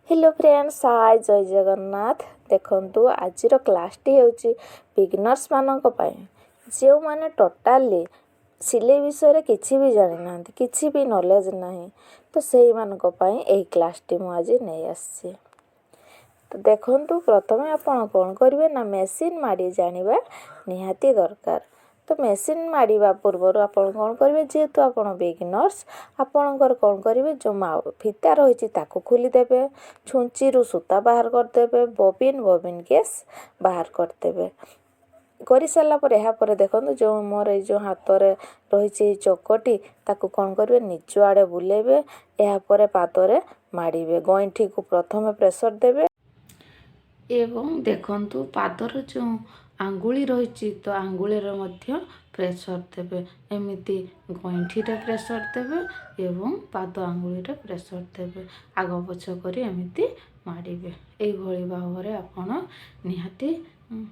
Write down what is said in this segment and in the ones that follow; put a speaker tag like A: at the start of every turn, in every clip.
A: Hello friends, हाय जय जगन्नाथ। देखंतु आजिर क्लासटी होची बिगिनर्स मानक पाए जो माने टोटाली सिले विषय किछि भी जानि नांती, किछि भी नॉलेज नाही, तो सेही मानक पाए एही क्लासटी मु आज नै आसी। तो देखंतु प्रथमे आपण कोन करिवे ना मेसिन माडी जानिबा निहाती दरकार। तो मेसिन माडिबा पूर्वर आपण कोन करिवे, जेहेतु आपण बिगिनर्स आपणकर कोन करिवे जो फिता रही ताको खोली देबे, छुंची रु सूता बाहर कर देबे, बबिन केस बाहर कर देबे। कर सारा पर यहाँ पर देखो जो मोर जो हाथ में रही चकटी ताकू कौन करेंगे निज आड़े बुलेबे, यापर पादरे माड़े, गईठी को प्रथम प्रेसर देबे एवं देखंतु पादर जो आंगुली रही तो आंगुली मध्य प्रेसर देबे, एमती गईठी प्रेसर देबे एवं पाद आंगुली प्रेसर देबे, आग पछ कर एमती माड़े। यही भाव में आपण निहाती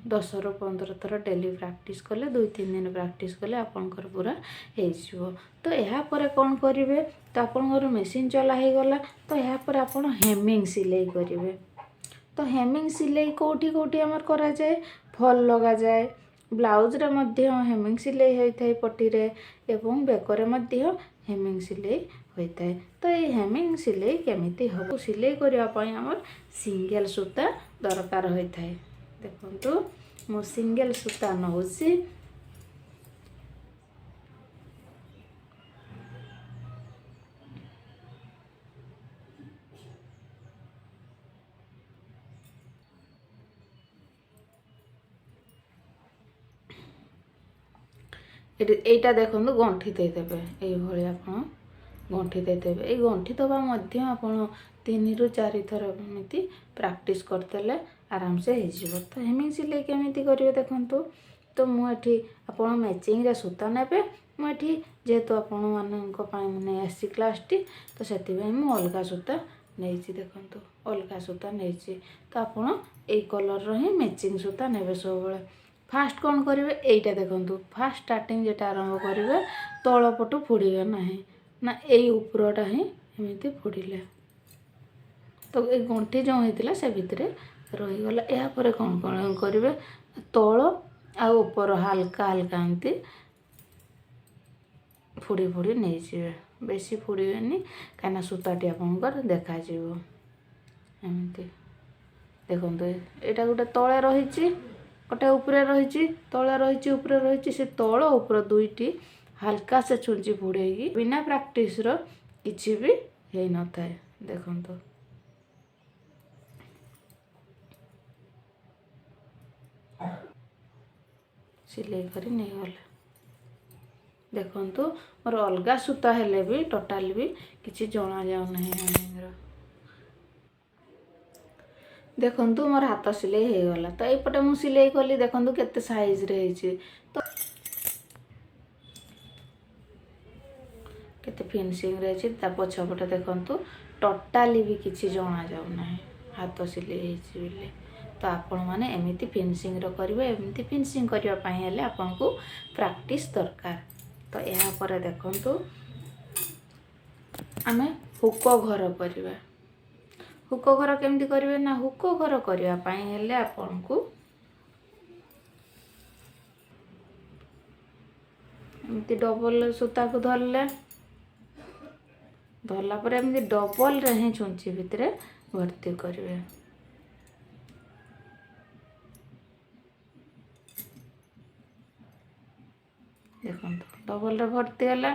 A: 10 ରୁ 15 थर डेली प्रैक्टिस कले, 2-3 दिन प्रैक्टिस कले आपनकर पूरा हो। तो यहाँ पर कौन करेंगे, तो आपनकर मेसीन चला हो गला। तो यहाँ पर आप हेमिंग सिलाई करेंगे। तो हेमिंग सिलाई कौटी कौटी आमर करा जाए, फल लगा जाए, ब्लाउज रे मध्य हेमिंग सिलाई होता है पटी रे, एवं बेकर मध्य हेमिंग सिलाई होता है। तो ये हेमिंग सिलाई केमिति हो, सिलाई करने आमर सिंगल सूता दरकार होता है। देखो मु सिंगल सूता नौसी, এইটা দেখুন গণ্ঠি ଦେଇଦେବେ, এইভাবে ଆପଣ ଗଣ୍ଠି ଦେଇଦେବେ। এই ଗଣ୍ଠି ଦେବା ମଧ୍ୟ ଆପଣ 3 ରୁ 4 ଥର ଏମିତି ପ୍ରାକ୍ଟିସ୍ କରିଦେଲେ ଆରାମସେ ହେଇଯିବ। ତ ହେମିଂ ସିଲେଇ କେମିତି କରିବେ ଦେଖନ୍ତୁ। ତ ମୁଁ ଏଠି ଆପଣ ମ୍ୟାଚିଂରେ ସୂତା ନେବେ। ମୁଁ ଏଠି ଯେହେତୁ ଆପଣମାନଙ୍କ ପାଇଁ ନେଇ ଆସିଛି କ୍ଲାସ୍ଟି, ତ ସେଥିପାଇଁ ମୁଁ ଅଲଗା ସୂତା ନେଇଛି। ଦେଖନ୍ତୁ ଅଲଗା ସୂତା ନେଇଛି, ତ ଆପଣ ଏଇ କଲର୍ର ହିଁ ମ୍ୟାଚିଂ ସୂତା ନେବେ ସବୁବେଳେ। फास्ट कौन करेंगे, यहीटा देखो फास्ट स्टार्टिंग जेटा आरंभ करेंगे तल पटू फोड़े ना ना यही उपरटा ही एमती फोड़े। तो ये गंठी जो होता से भितर रहीगला। यापर कौन कौन करेंगे, तल आपर हल्का हल्का एमती फोड़ी फोड़ी नहीं जाए, बेसी फोड़े कहीं सूताटी आपंकर देखा एमती। देखो यहाँ गोटे तले रही, गोटे उपरे रही, तले रही, उपरे रही, से तल उपर दुईटी हल्का से छुंची फोड़ेगी बिना प्रैक्टिस रो किछि भी हो न था। देखो सिलाई करी नहीं गला। देखो मोर अलग सूता हेले भी टोटाल भी किछि जना जाऊ नहीं। देखु मोर हाथ सिलाई हो गला। तो यपटे मु सिलाई कली, देखु केते साइज रे है, तो केते फिनिशिंग रे है। पछपटे देखु टोटाली भी किछि जना जाऊ नहीं, हाथ सिलाई होइछि। तो आपण माने एमिति फिनिशिंग रो करिवे। एमिति फिनिशिंग करिया पई हेले आपनको प्रैक्टिस दरकार। तो यहाँ पर देखु आमे हुक घर करिवा। हुक घर केमती करेंगे ना, हुक घर करने आपन को एमती डबल सूता को धरला पर एमती डबल रे ही छुंची भितर भर्ती करेंगे। देखो डबल रे भर्ती है,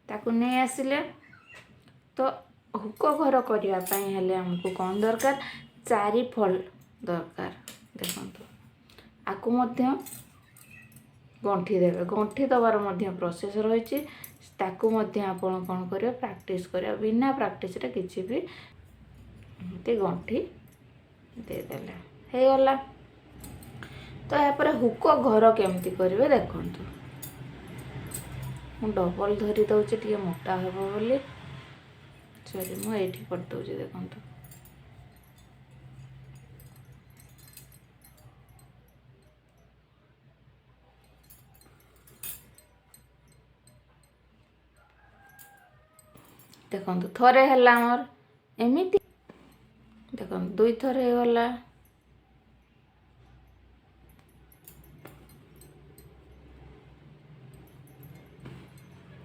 A: ताकू नहीं आसिले। तो हुक घर करने आमको कौन दरकार, 4 फल दरकार। देखो आपको गंठी देवे, गंठी दबार प्रोसेस रही, ताकू आपण कौन कर प्रैक्टिस कर, बिना प्रैक्टिस रे किछि भी एमती गंठी देदेले हो गला। तो यहाँ हुक घर केमती करेंगे देखो, डबल धरी दौचे टे मोटा हे बोली, सॉरी मु एठी कर दउछि। देखो देखो थरे है मोर एमिति देखो 2 थर हो गला।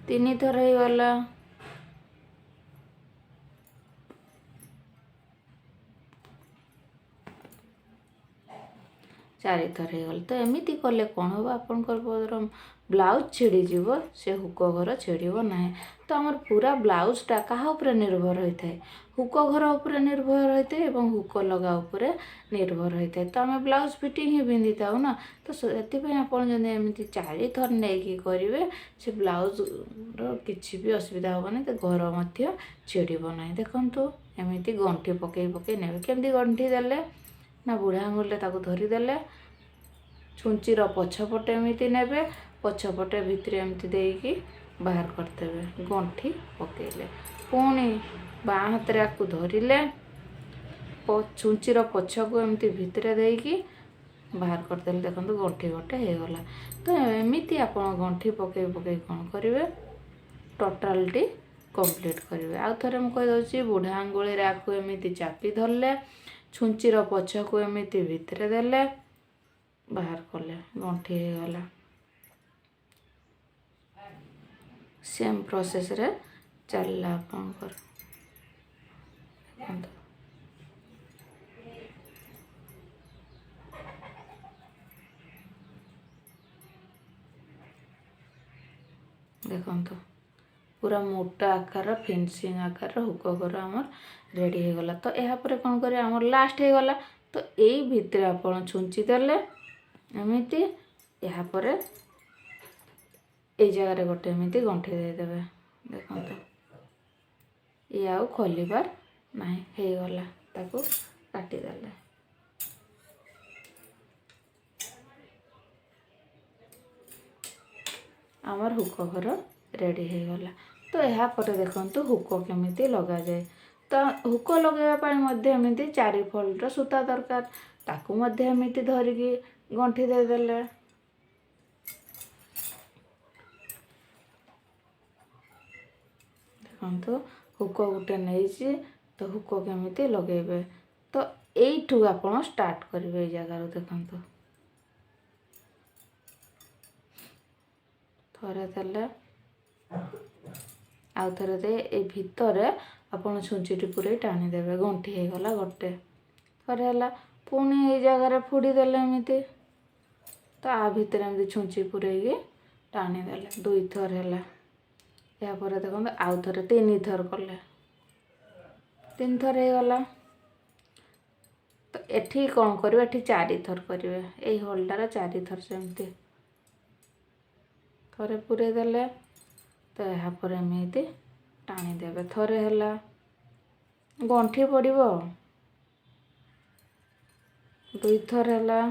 A: तीन थर हो गला। 4 थर हो गला। तो एमती कले कौन हम आपंकर ब्लाउज छिड़ीज से हुक घर छिड़ब ना। तो आमर पूरा ब्लाउजटा क्या निर्भर होता है, हुक घर उपर निर्भर होता है और हुक लगा उपर निर्भर होता है। तो आम ब्लाउज फिटिंग ही पिंधि था ना। तो से आपमती 4 थर नहीं करेंगे से ब्लाउज किसी भी असुविधा हेनी। तो घर मध्य छिड़ब ना। देखो एमती गंठी पकई पकई ने केमती गंठी देले ना बुढ़ा आंगुल धरीदेले छुंचीर पछपटे एमती ने पछपटे भितर एमती देकी बाहर करदे गंठी पकईले पुणी बाँ हाथ आपको धरिले छुंचीर पछक एमती भितर देकी बाहर करदे। देखो गंठी गोटे होगला। तो एमती आप गंठी पकई पकई कौन करेंगे टोटालटी कंप्लीट करेंगे। आउ थे मुझे कहीदे बुढ़ा आंगुल आपको एमती चापी धरले छुंचीर पछक एमती भितर देले बाहर कले गंठी होगला। सेम प्रोसेस रे चलला आपनकर। देखो पूरा मोटा आकार फिनिशिंग आकार हुक घर आमर रेडी हो गला। तो यह पर कौन कर आमर लास्ट हो गला। तो यही भितर आप छुंची देले एमती यहाँ पर ये जगह गोटे एमती गंठी देदेवे। देखो ये आउ खोलिबार नहीं हो गला। ताको काटिदेले आमर हुक घर रेडी हो गला। तो यहाँ पर देखो हुक केमिति लगा जाए। तो हुक लगेगा एमती 4 फोल्ड सूता दरकार ताकू मध्य एमती धरिकी गंठी देदेले देखो हुक गोटे नहीं। तो हुक केमिति लगेबे। तो यू आप स्टार्ट करेंगे जगार देखो थरे देले आउ थे दे ए भितर आपड़ छुंचीटी पूरे टाणीदेवे गंठी हो गला गोटे थरे है। पुणी ये जगार फुड़ी देले एमती तो आ भितर एमती छुंची पूरेगी टाणीदेले 2 थर है। यापर देखो आउ थे 3 थर कले 3 थर हो गला। तो एठी कौन करेंगे एठी 4 थर करेंगे यही होल्डार 4 थर सेमती थरे पूरे देले। तो यहाँ पर एमती टाणीदेवे थरे है गंठी पड़ो 2 थर है।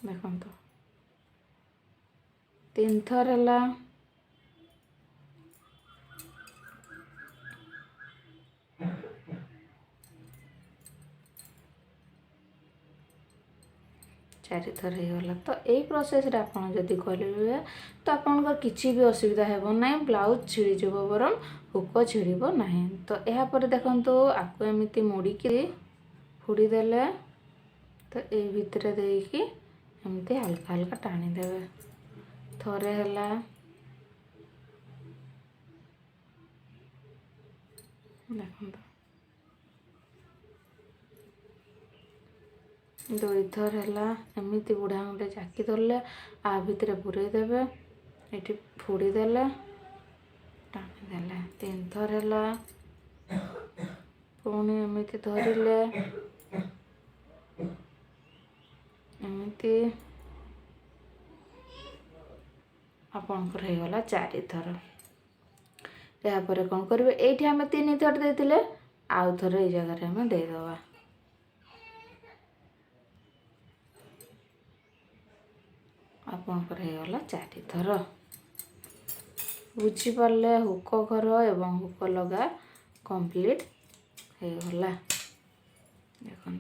A: देखो 3 थर है 4 थर हो गला। तो यही प्रोसेस रे आपन जदि करेंगे तो आपनकर किसी भी असुविधा हेबो ना। ब्लाउज छिड़ीज बरम हुक छिड़ब ना। तो यहाँ पर देखो आपको एमती मोड़िकी फुड़ी देले तो ये भितर देकी एमती हल्का हल्का टाणीदेवे थरे है। देखो 2 थर है एमती बुढ़ा आंगुल जाकी धरले आ भितर पूरे देवे ये फुड़ी देले टाणीदेले 3 थर है। पुणी एमती धरिले एमती आपणकर हो गला 4 थर। यापर कौन करेंगे ये आम 3 थर देते आउ थे ये जगह आम देदेवा आपणकर हो गला 4 थर। बुझीपारे हुक घर एवं हुक लगा कंप्लीट हो गला। देखो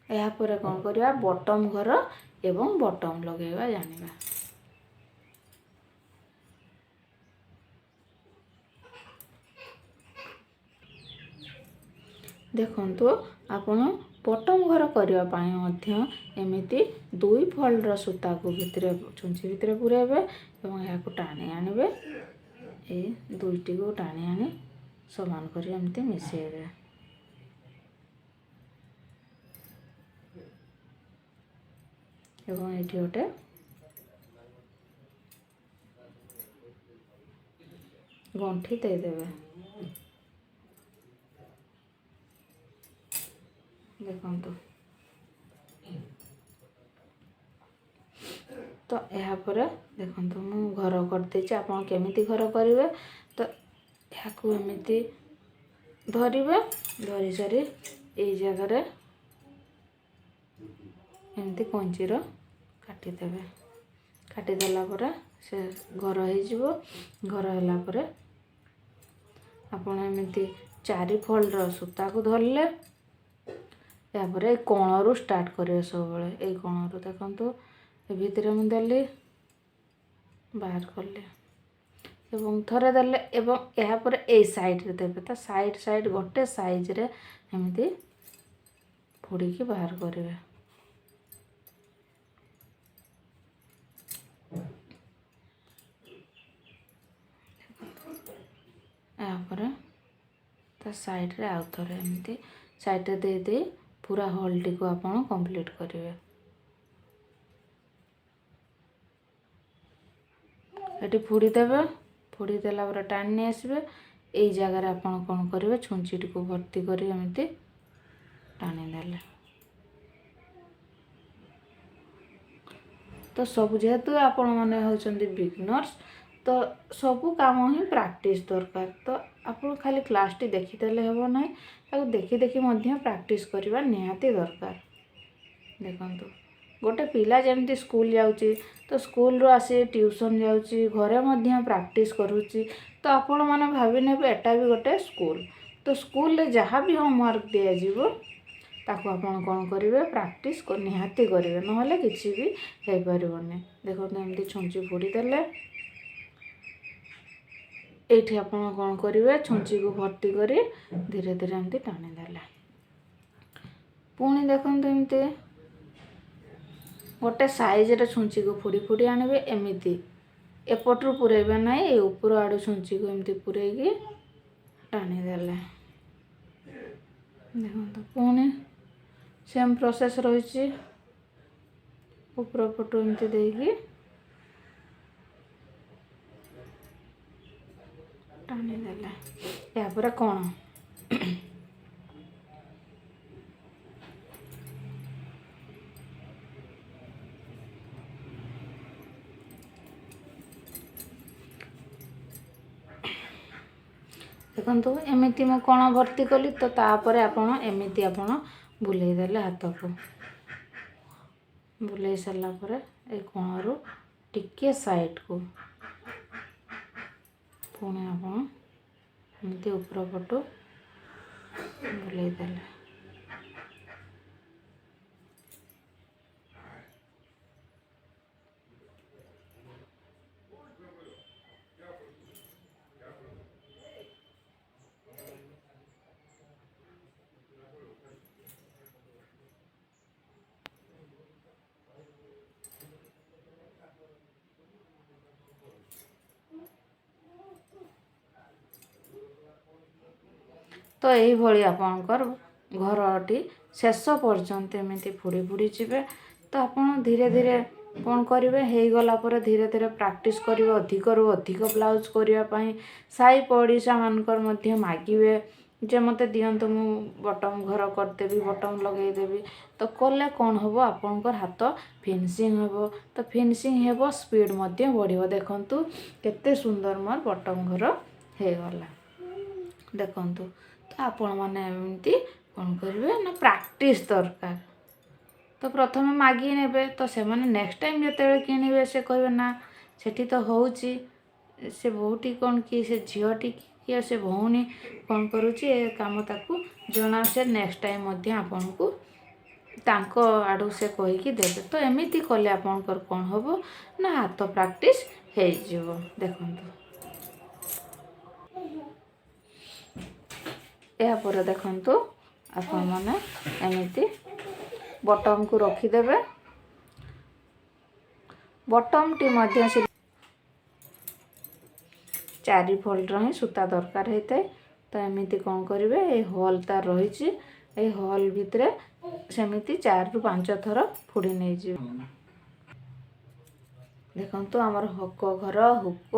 A: यापर कौन करवा बटम घर एवं बटम लगेगा जानिबा। ଦେଖନ୍ତୁ ଆପଣ ବଟମ୍ ଘର କରିବା ପାଇଁ ମଧ୍ୟ ଏମିତି 2 ଫୋଲ୍ଡର ସୂତାକୁ ଭିତରେ ଛୁଞ୍ଚି ଭିତରେ ପୁରାଇବେ ଏବଂ ଏହାକୁ ଟାଣି ଆଣିବେ। ଏଇ ଦୁଇଟିକୁ ଟାଣି ଆଣି ସମାନ କରି ଏମିତି ମିଶାଇବେ। ଏବଂ ଏଠି ଗୋଟେ ଗଣ୍ଠି ଦେଇଦେବେ। ଦେଖନ୍ତୁ ତ ଏହାପରେ ଦେଖନ୍ତୁ ମୁଁ ଘର କରିଦେଇଛି। ଆପଣ କେମିତି ଘର କରିବେ ତ ଏହାକୁ ଏମିତି ଧରିବେ, ଧରି ସାରି ଏଇ ଜାଗାରେ ଏମିତି କଇଞ୍ଚିର କାଟିଦେବେ। କାଟିଦେଲା ପରେ ସେ ଘର ହେଇଯିବ। ଘର ହେଲା ପରେ ଆପଣ ଏମିତି 4 ଫୋଲ୍ଡର ସୂତାକୁ ଧରିଲେ, ତାପରେ ଏଇ କୋଣରୁ ଷ୍ଟାର୍ଟ କରିବେ ସବୁବେଳେ। ଏଇ କୋଣରୁ ଦେଖନ୍ତୁ ଏ ଭିତରେ ମୁଁ ଦେଲି, ବାହାର କଲି ଏବଂ ଥରେ ଦେଲେ ଏବଂ ଏହାପରେ ଏଇ ସାଇଡ଼ରେ ଦେବେ। ତା ସାଇଡ଼ ଗୋଟେ ସାଇଜରେ ଏମିତି ଫୋଡ଼ିକି ବାହାର କରିବେ। ଏହାପରେ ତା ସାଇଡ଼ରେ ଆଉ ଥରେ ଏମିତି ସାଇଡ଼ରେ ଦେଇ ପୁରା ହୋଲ୍ଟିକୁ ଆପଣ କମ୍ପ୍ଲିଟ୍ କରିବେ। ଏଠି ଫୋଡ଼ି ଦେବେ। ଫୋଡ଼ି ଦେଲା ପରେ ଟାଣି ନେଇ ଆସିବେ। ଏଇ ଜାଗାରେ ଆପଣ କ'ଣ କରିବେ, ଛୁଞ୍ଚିଟିକୁ ଭର୍ତ୍ତି କରି ଏମିତି ଟାଣି ଦେଲେ। ତ ସବୁ ଯେହେତୁ ଆପଣମାନେ ହେଉଛନ୍ତି ବିଗିନର୍ସ, ତ ସବୁ କାମ ହିଁ ପ୍ରାକ୍ଟିସ୍ ଦରକାର। ତ ଆପଣ ଖାଲି କ୍ଲାସ୍ଟି ଦେଖିଦେଲେ ହେବ ନାହିଁ, ତାକୁ ଦେଖି ମଧ୍ୟ ପ୍ରାକ୍ଟିସ୍ କରିବା ନିହାତି ଦରକାର। ଦେଖନ୍ତୁ ଗୋଟେ ପିଲା ଯେମିତି ସ୍କୁଲ ଯାଉଛି, ତ ସ୍କୁଲରୁ ଆସି ଟ୍ୟୁସନ୍ ଯାଉଛି, ଘରେ ମଧ୍ୟ ପ୍ରାକ୍ଟିସ୍ କରୁଛି। ତ ଆପଣମାନେ ଭାବି ନେବେ ଏଟା ବି ଗୋଟେ ସ୍କୁଲ। ତ ସ୍କୁଲରେ ଯାହା ବି ହୋମୱାର୍କ ଦିଆଯିବ ତାକୁ ଆପଣ କ'ଣ କରିବେ, ପ୍ରାକ୍ଟିସ୍ ନିହାତି କରିବେ, ନହେଲେ କିଛି ବି ହେଇପାରିବନି। ଦେଖନ୍ତୁ ଏମିତି ଛୁଞ୍ଚି ଫୋଡ଼ି ଦେଲେ। ଏଇଠି ଆପଣ କ'ଣ କରିବେ, ଛୁଞ୍ଚିକୁ ଭର୍ତ୍ତି କରି ଧୀରେ ଧୀରେ ଏମିତି ଟାଣି ଦେଲେ। ପୁଣି ଦେଖନ୍ତୁ ଏମିତି ଗୋଟେ ସାଇଜରେ ଛୁଞ୍ଚିକୁ ଫୋଡ଼ି ଆଣିବେ। ଏମିତି ଏପଟରୁ ପୁରେଇବେ ନାହିଁ, ଏ ଉପର ଆଡ଼ୁ ଛୁଞ୍ଚିକୁ ଏମିତି ପୁରେଇକି ଟାଣି ଦେଲେ। ଦେଖନ୍ତୁ ପୁଣି ସେମ୍ ପ୍ରୋସେସ୍ ରହିଛି। ଉପର ପଟୁ ଏମିତି ଦେଇକି ଟାଣି ଦେଲେ। ଏହାପରେ କ'ଣ ଦେଖନ୍ତୁ ଏମିତି ମୁଁ କ'ଣ ଭର୍ତ୍ତି କଲି, ତ ତାପରେ ଆପଣ ଏମିତି ଆପଣ ବୁଲେଇ ଦେଲେ। ହାତକୁ ବୁଲେଇ ସାରିଲା ପରେ ଏଇ କୋଣରୁ ଟିକିଏ ସାଇଡ଼କୁ ପୁଣି ଆପଣ ଏମିତି ଉପର ପଟୁ ବୁଲେଇ ଦେଲେ। ତ ଏଇଭଳି ଆପଣଙ୍କର ଘରଟି ଶେଷ ପର୍ଯ୍ୟନ୍ତ ଏମିତି ଫୋଡ଼ି ଯିବେ। ତ ଆପଣ ଧୀରେ ଧୀରେ କ'ଣ କରିବେ, ହେଇଗଲା ପରେ ଧୀରେ ଧୀରେ ପ୍ରାକ୍ଟିସ୍ କରିବେ। ଅଧିକରୁ ଅଧିକ ବ୍ଲାଉଜ୍ କରିବା ପାଇଁ ସାହି ପଡ଼ିଶାମାନଙ୍କର ମଧ୍ୟ ମାଗିବେ ଯେ ମୋତେ ଦିଅନ୍ତୁ, ମୁଁ ବଟମ୍ ଘର କରିଦେବି, ବଟମ୍ ଲଗାଇଦେବି। ତ କଲେ କ'ଣ ହେବ, ଆପଣଙ୍କର ହାତ ଫିନିସିଂ ହେବ। ତ ଫିନିସିଂ ହେବ, ସ୍ପିଡ଼ ମଧ୍ୟ ବଢ଼ିବ। ଦେଖନ୍ତୁ କେତେ ସୁନ୍ଦର ମୋର ବଟମ୍ ଘର ହେଇଗଲା। ଦେଖନ୍ତୁ ତ ଆପଣମାନେ ଏମିତି କ'ଣ କରିବେ ନା, ପ୍ରାକ୍ଟିସ୍ ଦରକାର। ତ ପ୍ରଥମେ ମାଗି ନେବେ, ତ ସେମାନେ ନେକ୍ସଟ ଟାଇମ୍ ଯେତେବେଳେ କିଣିବେ ସେ କହିବେ ନା ସେଠି ତ ହେଉଛି, ସେ ବୋହୂଟି କ'ଣ କି, ସେ ଝିଅଟି କି ସେ ଭଉଣୀ କ'ଣ କରୁଛି, ଏ କାମ ତାକୁ ଜଣା। ସେ ନେକ୍ସଟ ଟାଇମ୍ ମଧ୍ୟ ଆପଣଙ୍କୁ ତାଙ୍କ ଆଡ଼ୁ ସେ କହିକି ଦେବେ। ତ ଏମିତି କଲେ ଆପଣଙ୍କର କ'ଣ ହେବ ନା, ହାତ ପ୍ରାକ୍ଟିସ୍ ହେଇଯିବ। ଦେଖନ୍ତୁ ଏହାପରେ ଦେଖନ୍ତୁ आपण माने एमिति बटम को रखिदेवे। बटम टी मध्य से 4 फोल्ड ही सूता दरकार होता है। तो एमिति कौन करेंगे ये होल तार रही ये होल भितर सेमिति 4 ରୁ 5 थर फोड़ी नहीं जी। देखो आमर हक घर हुक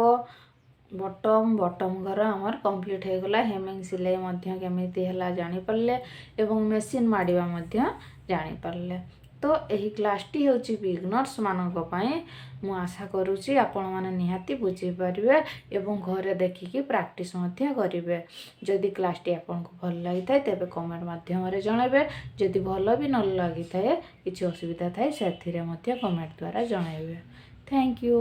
A: बटम घर आमर कंप्लीट हो गला। हेमिंग सिलाई मध्य केमिति हला जानि पारले एवं मेसिन माडिबा मध्य जानि पारले। तो यही क्लासटी होची बिगनर्स मानक पई। मु आशा करूची आपण माने निहाती बुझी पारिबे एवं घरे देखिकी प्रैक्टिस मध्य करिवे। जदि क्लासटी आपन को भल लागि थाए तेबे कमेंट माध्यम रे जणाइबे। जदि भल भी न लागि थाए किछि असुविधा थाए सेथिरे मध्य कमेंट द्वारा जणाइबे। Thank you.